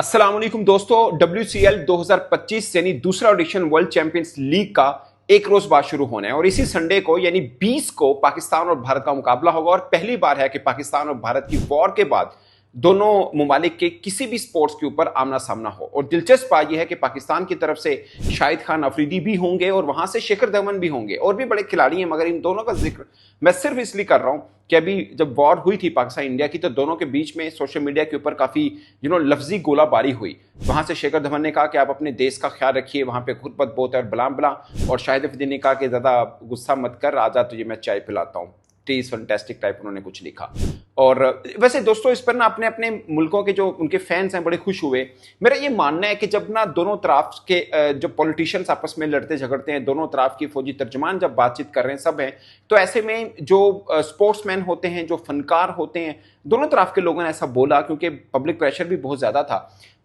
अस्सलाम वालेकुम दोस्तों, WCL 2025 यानी दूसरा ऑडिशन वर्ल्ड चैंपियंस लीग का एक रोज बाद शुरू होना है और इसी संडे को यानी 20 को पाकिस्तान और भारत का मुकाबला होगा। और पहली बार है कि पाकिस्तान और भारत की वॉर के बाद दोनों ममालिक के किसी भी स्पोर्ट्स के ऊपर आमना सामना हो। और दिलचस्प बात यह है कि पाकिस्तान की तरफ से शाहिद खान अफरीदी भी होंगे और वहां से शिखर धवन भी होंगे और भी बड़े खिलाड़ी हैं, मगर इन दोनों का जिक्र मैं सिर्फ इसलिए कर रहा हूं कि अभी जब वॉर हुई थी पाकिस्तान इंडिया की तो दोनों के बीच में सोशल मीडिया के ऊपर काफी लफ्जी गोलाबारी हुई। वहां से शेखर धवन ने कहा कि आप अपने देश का ख्याल रखिए, वहां पे गुर्बत बहुत है और बला बला, और शाहिद अफरीदी ने कहा कि ज्यादा गुस्सा मत कर, आजा तुझे मैं चाय पिलाता हूँ, टीज फैंटास्टिक टाइप उन्होंने कुछ लिखा। और वैसे दोस्तों इस पर ना अपने अपने मुल्कों के जो उनके फैंस हैं बड़े खुश हुए। मेरा ये मानना है कि जब ना दोनों तरफ के जो पॉलिटिशियंस आपस में लड़ते झगड़ते हैं, दोनों तरफ की फौजी तर्जमान जब बातचीत कर रहे हैं सब हैं, तो ऐसे में जो स्पोर्ट्समैन होते हैं, जो फनकार होते हैं, दोनों तरफ के लोगों ने ऐसा बोला क्योंकि पब्लिक प्रेशर भी बहुत ज्यादा था।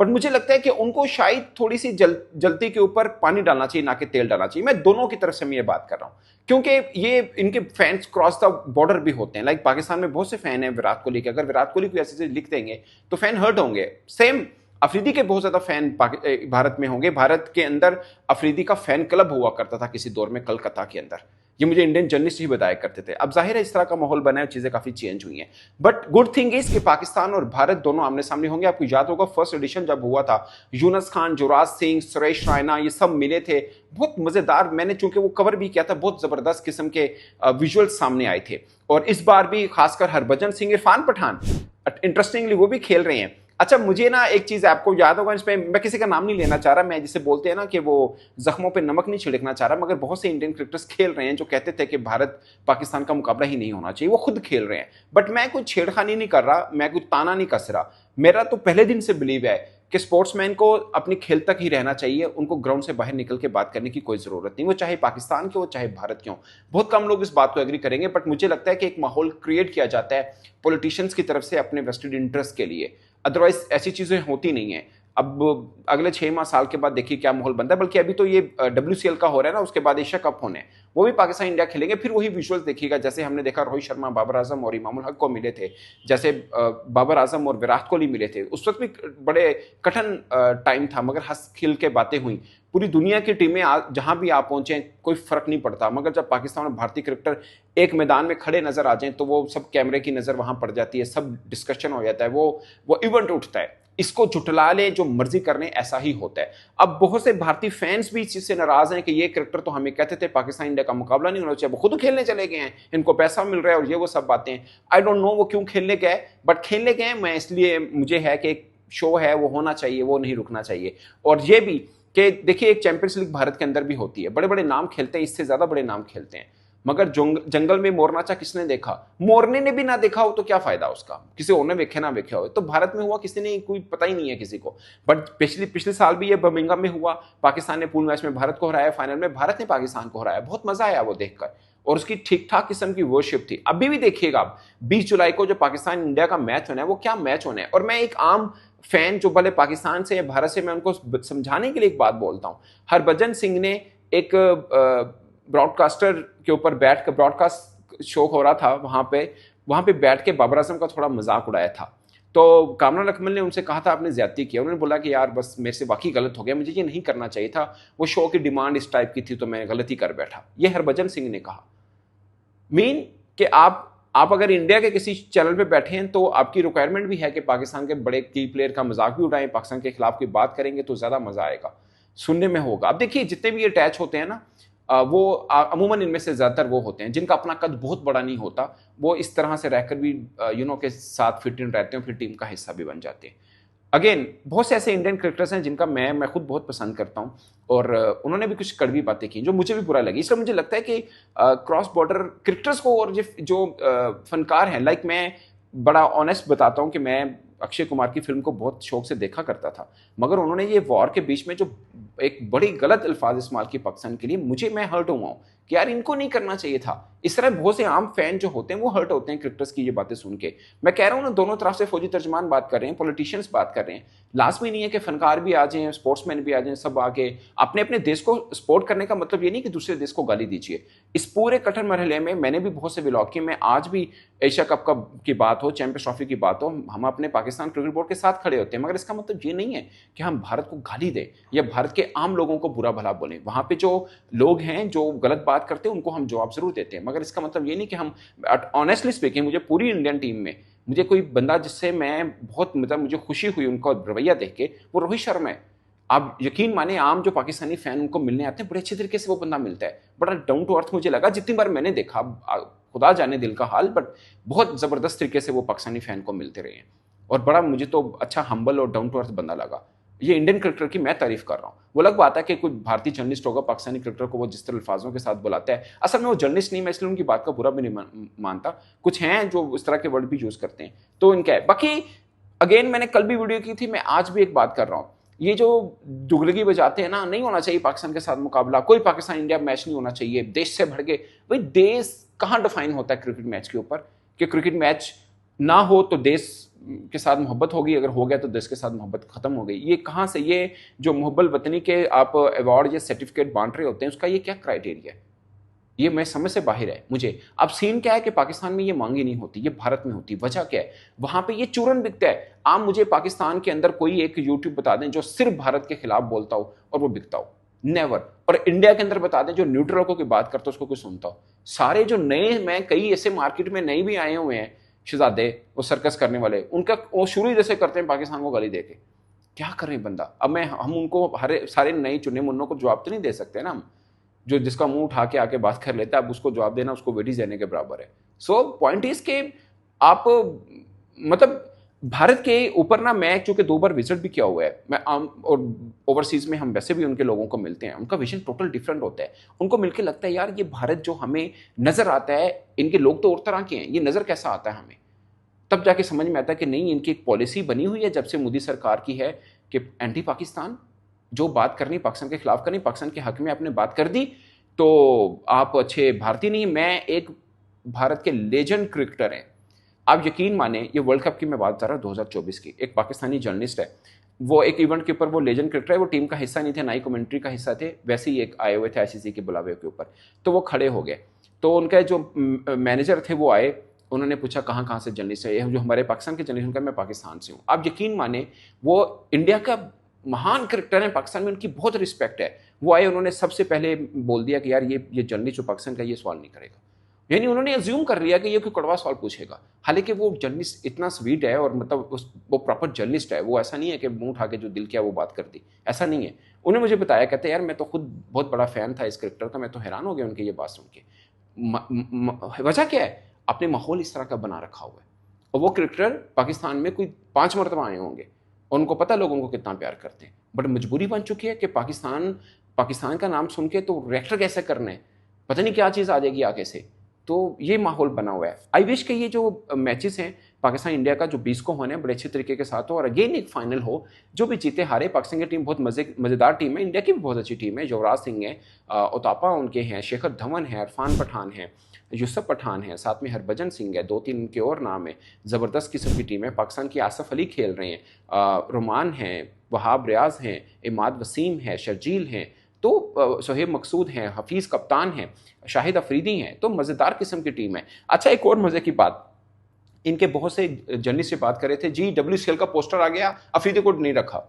बट मुझे लगता है कि उनको शायद थोड़ी सी जलती के ऊपर पानी डालना चाहिए, ना कि तेल डालना चाहिए। मैं दोनों की तरफ से मैं ये बात कर रहा हूं क्योंकि ये इनके फैंस क्रॉस द बॉर्डर भी होते हैं। लाइक पाकिस्तान में बहुत से फैन हैं विराट कोहली के, अगर विराट कोहली को ऐसे लिख देंगे तो फैन हर्ट होंगे। सेम अफरीदी के बहुत ज्यादा फैन भारत में होंगे। भारत के अंदर अफरीदी का फैन क्लब हुआ करता था किसी दौर में कलकत्ता के अंदर, ये मुझे इंडियन जर्नलिस्ट ही बताया करते थे। अब जाहिर है इस तरह का माहौल बना है, चीजें काफी चेंज हुई हैं। बट गुड थिंग इज कि पाकिस्तान और भारत दोनों आमने सामने होंगे। आपको याद होगा फर्स्ट एडिशन जब हुआ था, यूनस खान, युवराज सिंह, सुरेश रैना ये सब मिले थे, बहुत मजेदार। मैंने चूंकि वो कवर भी किया था, बहुत जबरदस्त किस्म के विजुअल्स सामने आए थे। और इस बार भी खासकर हरभजन सिंह, इरफान पठान इंटरेस्टिंगली वो भी खेल रहे हैं। अच्छा, मुझे ना एक चीज आपको याद होगा, इसमें मैं किसी का नाम नहीं लेना चाह रहा, मैं जिसे बोलते हैं ना कि वो जख्मों पे नमक नहीं छिड़कना चाह रहा, मगर बहुत से इंडियन क्रिकेटर्स खेल रहे हैं जो कहते थे कि भारत पाकिस्तान का मुकाबला ही नहीं होना चाहिए, वो खुद खेल रहे हैं। बट मैं कोई छेड़खानी नहीं कर रहा, मैं कोई ताना नहीं कस रहा। मेरा तो पहले दिन से बिलीव है कि स्पोर्ट्समैन को अपनी खेल तक ही रहना चाहिए, उनको ग्राउंड से बाहर निकल के बात करने की कोई जरूरत नहीं, वो चाहे पाकिस्तान के हो चाहे भारत के हो। बहुत कम लोग इस बात को एग्री करेंगे, बट मुझे लगता है कि एक माहौल क्रिएट किया जाता है पॉलिटिशियंस की तरफ से अपने वेस्टेड इंटरेस्ट के लिए, अदरवाइज ऐसी चीजें होती नहीं है। अब अगले 6 माह साल के बाद देखिए क्या माहौल बनता है। बल्कि अभी तो ये WCL का हो रहा है ना, उसके बाद एशिया कप होने हैं, वो भी पाकिस्तान इंडिया खेलेंगे, फिर वही विजुअल्स देखिएगा जैसे हमने देखा रोहित शर्मा, बाबर आजम और इमामुल हक को मिले थे, जैसे बाबर आजम और विराट कोहली मिले थे। उस वक्त भी बड़े कठिन टाइम था, मगर हंस खिल के बातें हुई। पूरी दुनिया की टीमें जहां भी आप पहुंचे कोई फर्क नहीं पड़ता, मगर जब पाकिस्तान और भारतीय क्रिकेटर एक मैदान में खड़े नजर आ जाएं तो वो सब कैमरे की नजर वहां पड़ जाती है, सब डिस्कशन हो जाता है, वो इवेंट उठता है। इसको झुटला ले जो मर्जी करने, ऐसा ही होता है। अब बहुत से भारतीय फैंस भी इस चीज से नाराज हैं कि ये क्रिकेटर तो हमें कहते थे पाकिस्तान इंडिया का मुकाबला नहीं होना चाहिए, वो खुद खेलने चले गए हैं, इनको पैसा मिल रहा है और ये वो सब बातें। आई डोंट नो वो क्यों खेलने गए, बट खेलने गए। मैं इसलिए मुझे है कि एक शो है वो होना चाहिए, वो नहीं रुकना चाहिए। और ये भी कि देखिए एक चैंपियंस लीग भारत के अंदर भी होती है, बड़े बड़े नाम खेलते हैं, इससे ज्यादा बड़े नाम खेलते हैं, मगर जंगल में मोर नाचा किसने देखा? मोरने ने भी ना देखा हो तो क्या फायदा उसका, किसी और ने वेखे ना वेखे हो। तो भारत में हुआ किसी ने कोई पता ही नहीं है किसी को। बट पिछले साल भी ये बर्मिंघम में हुआ, पाकिस्तान ने पूल मैच में भारत को हराया, फाइनल में भारत ने पाकिस्तान को हराया, बहुत मजा आया वो देखकर, और उसकी ठीक ठाक किस्म की वर्शिप थी। अभी भी देखिएगा आप 20 जुलाई को जो पाकिस्तान इंडिया का मैच होना है, वो क्या मैच होना है। और मैं एक आम फैन जो भले पाकिस्तान से या भारत से, मैं उनको समझाने के लिए एक बात बोलता हूं। हरभजन सिंह ने एक ब्रॉडकास्टर के ऊपर बैठ कर, ब्रॉडकास्ट शो हो रहा था वहां पे बैठ के बाबर आजम का थोड़ा मजाक उड़ाया था। तो कामरान अकमल ने उनसे कहा था आपने ज्यादती किया, उन्होंने बोला कि यार बस मेरे से वाकई गलत हो गया, मुझे ये नहीं करना चाहिए था, वो शो की डिमांड इस टाइप की थी तो मैं गलती कर बैठा, ये हरभजन सिंह ने कहा। मीन कि आप अगर इंडिया के किसी चैनल पे बैठे हैं तो आपकी रिक्वायरमेंट भी है कि पाकिस्तान के बड़े की प्लेयर का मजाक भी उड़ाएं, पाकिस्तान के खिलाफ कोई बात करेंगे तो ज्यादा मजा आएगा, सुनने में होगा। अब देखिए जितने भी अटैच होते हैं ना, वो अमूमन इनमें से ज्यादातर वो होते हैं जिनका अपना कद बहुत बड़ा नहीं होता, वो इस तरह से रहकर भी के साथ फिट इन रहते हैं, फिर टीम का हिस्सा भी बन जाते हैं। अगेन बहुत से ऐसे इंडियन क्रिकेटर्स हैं जिनका मैं खुद बहुत पसंद करता हूं, और उन्होंने भी कुछ कड़वी बातें की जो मुझे भी बुरा लगी। इसलिए मुझे लगता है कि क्रॉस बॉर्डर क्रिकेटर्स को और जो फनकार हैं, लाइक मैं बड़ा ऑनेस्ट बताता हूं कि मैं अक्षय कुमार की फिल्म को बहुत शौक से देखा करता था, मगर उन्होंने ये वॉर के बीच में जो एक बड़ी गलत अल्फाज इस्तेमाल की पाकिस्तान के लिए, मैं हर्ट हुआ हूं कि यार इनको नहीं करना चाहिए था। इस तरह बहुत से आम फैन जो होते हैं वो हर्ट होते हैं क्रिकेटर्स की ये बातें सुन के। मैं कह रहा हूँ ना, दोनों तरफ से फौजी तर्जमान बात कर रहे हैं, पॉलिटिशियंस बात कर रहे हैं। लाजमी नहीं है कि फनकार भी आ जाएं, स्पोर्ट्समैन भी आ जाएं, सब आके अपने अपने देश को सपोर्ट करने का मतलब ये नहीं कि दूसरे देश को गाली दीजिए। इस पूरे कठिन मरहले में मैंने भी बहुत से व्लॉग किए। मैं आज भी एशिया कप की बात हो, चैंपियंस ट्रॉफी की बात हो, हम अपने पाकिस्तान क्रिकेट बोर्ड के साथ खड़े होते हैं, मगर इसका मतलब ये नहीं है कि हम भारत को गाली दें या भारत के आम लोगों को बुरा भला बोलें। वहां पे जो लोग हैं जो गलत बात करते हैं उनको हम जवाब जरूर देते हैं, मगर इसका मतलब ये नहीं कि हम, ऑनेस्टली स्पीकिंग, मुझे पूरी इंडियन टीम में मुझे कोई बंदा जिससे मैं बहुत, मतलब मुझे खुशी हुई उनका रवैया देख के, वो रोहित शर्मा है। आप यकीन माने, आम जो पाकिस्तानी फैन उनको मिलने आते हैं, बड़े अच्छे तरीके से वो बंदा मिलता है, बड़ा डाउन टू अर्थ मुझे लगा जितनी बार मैंने देखा, खुदा जाने दिल का हाल, बट बहुत जबरदस्त तरीके से वो पाकिस्तानी फैन को मिलते रहे हैं और बड़ा मुझे तो अच्छा हम्बल और डाउन टू अर्थ बंदा लगा। ये इंडियन क्रिकेटर की मैं तारीफ कर रहा हूँ। वो अलग बात है कि कोई भारतीय जर्नलिस्ट होगा, पाकिस्तानी क्रिकेटर को वो जिस तरह अल्फाजों के साथ बुलाता है, असल में वो जर्नलिस्ट नहीं, मैं इसलिए उनकी बात का बुरा भी नहीं मानता। कुछ हैं जो इस तरह के वर्ड भी यूज करते हैं, तो इनका है। बाकी अगेन, मैंने कल भी वीडियो की थी, मैं आज भी एक बात कर रहा हूँ, ये जो दुगलगी बजाते हैं ना, नहीं होना चाहिए पाकिस्तान के साथ मुकाबला, कोई पाकिस्तान इंडिया मैच नहीं होना चाहिए, देश से भर के। भाई देश कहाँ डिफाइन होता है क्रिकेट मैच के ऊपर कि क्रिकेट मैच ना हो तो देश के साथ मोहब्बत होगी, अगर हो गया तो देश के साथ मोहब्बत खत्म हो गई? ये कहाँ से, ये जो मोहब्बत वतनी के आप अवार्ड या सर्टिफिकेट बांट रहे होते हैं, उसका ये क्या क्राइटेरिया है? ये मैं समझ से बाहर है मुझे। अब सीन क्या है कि पाकिस्तान में ये मांगी नहीं होती, ये भारत में होती। वजह क्या है? वहां पे ये चूरन बिकता है। आप मुझे पाकिस्तान के अंदर कोई एक यूट्यूब बता दें जो सिर्फ भारत के खिलाफ बोलता हो और वो बिकता हो, नेवर। और इंडिया के अंदर बता दें जो न्यूट्रल को की बात करता हो, उसको कोई सुनता हो। सारे जो नए, मैं कई ऐसे मार्केट में नए भी आए हुए हैं शहजादे, वो सर्कस करने वाले, उनका वो शुरू ही जैसे करते हैं पाकिस्तान को गाली देके। क्या करें बंदा? अब हम उनको हर सारे नए चुने मुन्नों को जवाब तो नहीं दे सकते ना हम। जो जिसका मुंह उठा के आके बात कर लेता है, अब उसको जवाब देना उसको वेटीज देने के बराबर है। सो पॉइंट इज के आप, मतलब भारत के ऊपर ना, मैं चूंकि 2 बार विजिट भी किया हुआ है, मैं और ओवरसीज में हम वैसे भी उनके लोगों को मिलते हैं, उनका विजन टोटल डिफरेंट होता है। उनको मिलकर लगता है यार ये भारत जो हमें नजर आता है, इनके लोग तो और तरह के हैं, ये नजर कैसा आता है हमें? तब जाके समझ में आता है कि नहीं, इनकी एक पॉलिसी बनी हुई है जब से मोदी सरकार की है कि एंटी पाकिस्तान, जो बात करनी पाकिस्तान के खिलाफ करनी, पाकिस्तान के हक में आपने बात कर दी तो आप अच्छे भारतीय नहीं। मैं एक भारत के लेजेंड क्रिकेटर हैं, आप यकीन माने, ये वर्ल्ड कप की मैं बात कर रहा हूँ 2024 की। एक पाकिस्तानी जर्नलिस्ट है, वो एक इवेंट के ऊपर, वो लेजेंड क्रिकेटर है, वो टीम का हिस्सा नहीं थे, ना ही कमेंट्री का हिस्सा थे, वैसे ही एक आए हुए थे आईसीसी के बुलावे के ऊपर। तो वो खड़े हो गए, तो उनके जो मैनेजर थे वो आए, उन्होंने पूछा कहाँ से जर्नलिस्ट है? जो हमारे पाकिस्तान के जर्नलिस्ट, उनका मैं पाकिस्तान से हूँ। आप यकीन माने, वो इंडिया का महान क्रिकेटर है, पाकिस्तान में उनकी बहुत रिस्पेक्ट है। वो आए, उन्होंने सबसे पहले बोल दिया कि यार ये जर्नलिस्ट जो पाकिस्तान का, ये सवाल नहीं करेगा। यानी उन्होंने अज्यूम कर लिया कि ये कोई कड़वा सवाल पूछेगा, हालांकि वो जर्नलिस्ट इतना स्वीट है और मतलब वो प्रॉपर जर्नलिस्ट है। वो ऐसा नहीं है कि मुंह उठा के जो दिल किया वो बात कर दी, ऐसा नहीं है। उन्होंने मुझे बताया, कहते यार मैं तो खुद बहुत बड़ा फैन था इस क्रिकेटर का, मैं तो हैरान हो गया उनकी ये बात सुन के। वजह क्या है? आपने माहौल इस तरह का बना रखा हुआ है। और वो क्रिकेटर पाकिस्तान में कोई 5 मरतबा आए होंगे, उनको पता लोगों को कितना प्यार करते हैं, बट मजबूरी बन चुकी है कि पाकिस्तान का नाम सुन के तो रिएक्टर कैसे करना है, पता नहीं क्या चीज़ आ जाएगी आगे से। तो ये माहौल बना हुआ है। आई विश के ये जो मैचेस हैं पाकिस्तान इंडिया का, जो 20 को होने, बड़े अच्छे तरीके के साथ हो और अगेन एक फाइनल हो। जो भी जीते हारे, पाकिस्तान की टीम बहुत मज़ेदार टीम है, इंडिया की भी बहुत अच्छी टीम है। युवराज सिंह है, उतापा उनके हैं, शेखर धवन है, इरफान पठान है, यूसुफ पठान है, साथ में हरभजन सिंह है, 2-3 उनके और नाम है। ज़बरदस्त किस्म की टीम है। पाकिस्तान की आसफ अली खेल रहे हैं, रोमान हैं, वहाब रियाज हैं, इमाद वसीम है, शर्जील हैं, तो सोहेब मकसूद हैं, हफीज़ कप्तान हैं, शाहिद अफरीदी हैं। तो मज़ेदार किस्म की टीम है। अच्छा, एक और मज़े की बात, इनके बहुत से जर्नलिस्ट से बात कर रहे थे, जी WCL का पोस्टर आ गया, अफरीदी को नहीं रखा।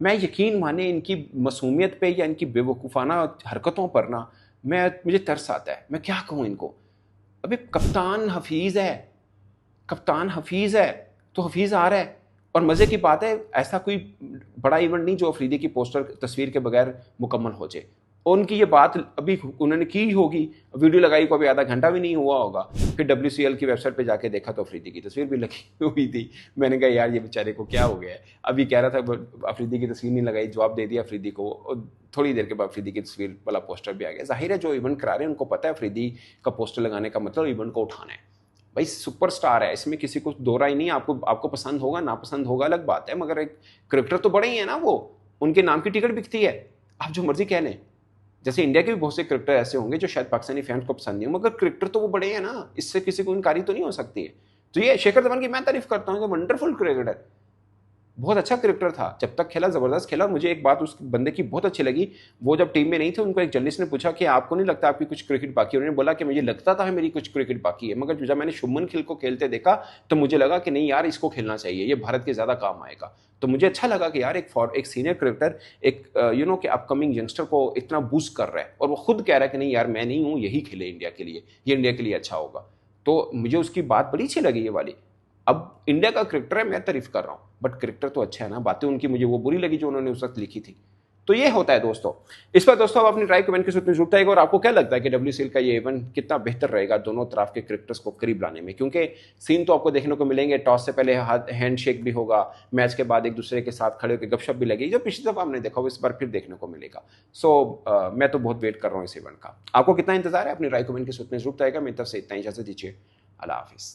मैं यकीन माने, इनकी मासूमियत पे या इनकी बेवकूफ़ाना हरकतों पर ना मुझे तरस आता है। मैं क्या कहूँ इनको? अभी कप्तान हफीज़ है तो हफीज़ आ रहा है। और मज़े की बात है, ऐसा कोई बड़ा इवेंट नहीं जो अफरीदी की पोस्टर तस्वीर के बगैर मुकम्मल हो जाए। उनकी ये बात अभी उन्होंने की होगी, वीडियो लगाई को अभी आधा घंटा भी नहीं हुआ होगा, फिर WCL की वेबसाइट पे जाके देखा तो अफरीदी की तस्वीर भी लगी हुई थी। मैंने कहा यार ये बेचारे को क्या हो गया है? अभी कह रहा था अफरीदी की तस्वीर नहीं लगाई, जवाब दे दिया अफरीदी को, और थोड़ी देर के बाद अफरीदी की तस्वीर वाला पोस्टर भी आ गया। जाहिर है जो इवेंट करा रहे हैं उनको पता है अफरीदी का पोस्टर लगाने का मतलब इवेंट को उठाना है। भाई सुपरस्टार है, इसमें किसी को दो राय नहीं। आपको पसंद होगा ना पसंद होगा अलग बात है, मगर एक क्रिकेटर तो बड़े ही है ना, वो उनके नाम की टिकट बिकती है, आप जो मर्जी कह लें। जैसे इंडिया के भी बहुत से क्रिकेटर ऐसे होंगे जो शायद पाकिस्तानी फैंस को पसंद नहीं हो, मगर क्रिकेटर तो वो बड़े हैं ना, इससे किसी को इनकारी तो नहीं हो सकती है। तो ये शिखर धवन की मैं तारीफ करता हूँ, वंडरफुल क्रिकेटर, बहुत अच्छा क्रिकेटर था, जब तक खेला जबरदस्त खेला। मुझे एक बात उस बंदे की बहुत अच्छी लगी, वो जब टीम में नहीं थे उनको एक जर्नलिस्ट ने पूछा कि आपको नहीं लगता आपकी कुछ क्रिकेट बाकी है? उन्होंने बोला कि मुझे लगता था मेरी कुछ क्रिकेट बाकी है, मगर जब मैंने शुभमन गिल को खेलते देखा तो मुझे लगा कि नहीं यार, इसको खेलना चाहिए, ये भारत के ज्यादा काम आएगा। तो मुझे अच्छा लगा कि यार एक सीनियर क्रिकेटर एक कि अपकमिंग यंगस्टर को इतना बूस्ट कर रहा है, और वो खुद कह रहा है कि नहीं यार मैं नहीं हूं, यही खेले इंडिया के लिए, ये इंडिया के लिए अच्छा होगा। तो मुझे उसकी बात बड़ी अच्छी लगी ये वाली। अब इंडिया का क्रिकेटर है, मैं तारीफ कर रहा हूं, बट क्रिकेटर तो अच्छा है ना, बातें उनकी मुझे वो बुरी लगी जो उन्होंने उस वक्त लिखी थी। तो ये होता है दोस्तों। इस पर दोस्तों आप अपनी राय कमेंट के सूत्र में जरूर आएगा, और आपको क्या लगता है कि WCL का ये इवेंट कितना बेहतर रहेगा दोनों तरफ के क्रिकेटर्स को करीब लाने में? क्योंकि सीन तो आपको देखने को मिलेंगे, टॉस से पहले हैंडशेक भी होगा, मैच के बाद एक दूसरे के साथ खड़े होकर गपशप भी लगेगी, जो पिछली दफा हमने देखा वो इस बार फिर देखने को मिलेगा। मैं तो बहुत वेट कर रहा हूँ इस इवेंट का। आपको कितना इंतजार है? अपनी राय कमेंट के सूत्र में जरूर आएगा। मेरी तरफ से इतना ही, इजाजत दीजिए, अल्लाह हाफिज।